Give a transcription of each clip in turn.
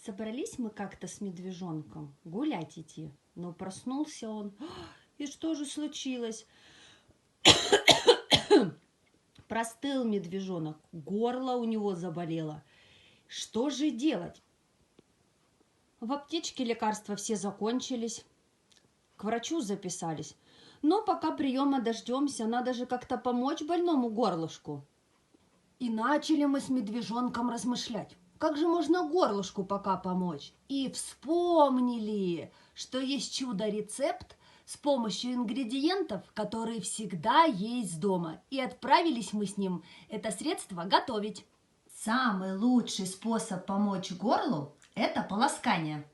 Собрались мы как-то с медвежонком гулять идти, но проснулся он. И что же случилось? Простыл медвежонок, горло у него заболело. Что же делать? В аптечке лекарства все закончились, к врачу записались. Но пока приема дождемся, надо же как-то помочь больному горлышку. И начали мы с медвежонком размышлять, как же можно горлышку пока помочь. И вспомнили, что есть чудо-рецепт с помощью ингредиентов, которые всегда есть дома. И отправились мы с ним это средство готовить. Самый лучший способ помочь горлу – это полоскание.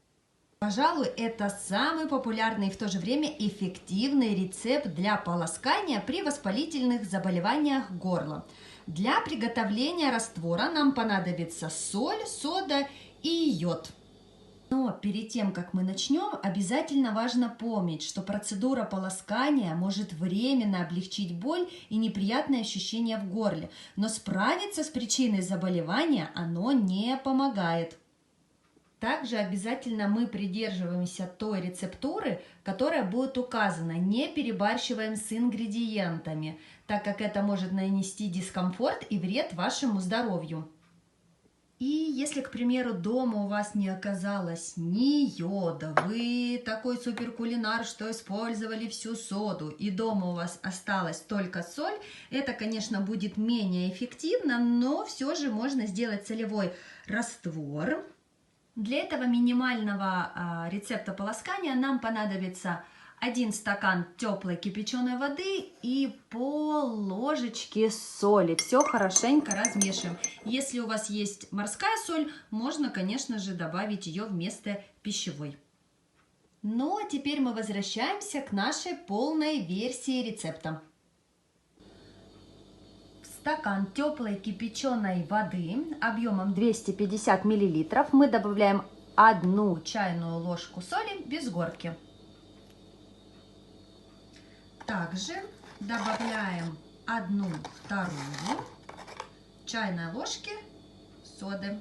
Пожалуй, это самый популярный и в то же время эффективный рецепт для полоскания при воспалительных заболеваниях горла. Для приготовления раствора нам понадобится соль, сода и йод. Но перед тем, как мы начнем, обязательно важно помнить, что процедура полоскания может временно облегчить боль и неприятные ощущения в горле, но справиться с причиной заболевания оно не помогает. Также обязательно мы придерживаемся той рецептуры, которая будет указана. Не перебарщиваем с ингредиентами, так как это может нанести дискомфорт и вред вашему здоровью. И если, к примеру, дома у вас не оказалось ни йода, вы такой суперкулинар, что использовали всю соду, и дома у вас осталась только соль, это, конечно, будет менее эффективно, но все же можно сделать солевой раствор. Для этого минимального рецепта полоскания нам понадобится 1 стакан теплой кипяченой воды и пол-ложечки соли. Все хорошенько размешиваем. Если у вас есть морская соль, можно, конечно же, добавить ее вместо пищевой. Ну, а теперь мы возвращаемся к нашей полной версии рецепта. Стакан теплой кипяченой воды объемом 250 мл мы добавляем 1 чайную ложку соли без горки. Также добавляем 1/2 чайной ложки соды.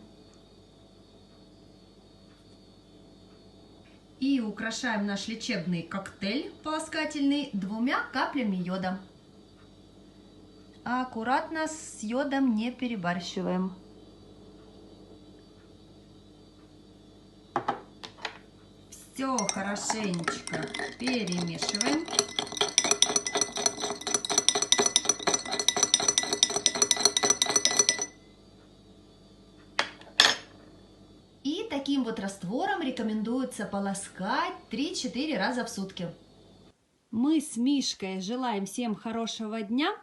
И украшаем наш лечебный коктейль полоскательный 2 каплями йода. Аккуратно с йодом не перебарщиваем. Все хорошенечко перемешиваем. И таким вот раствором рекомендуется полоскать 3-4 раза в сутки. Мы с Мишкой желаем всем хорошего дня.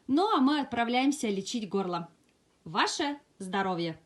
Ну, а мы отправляемся лечить горло. Ваше здоровье!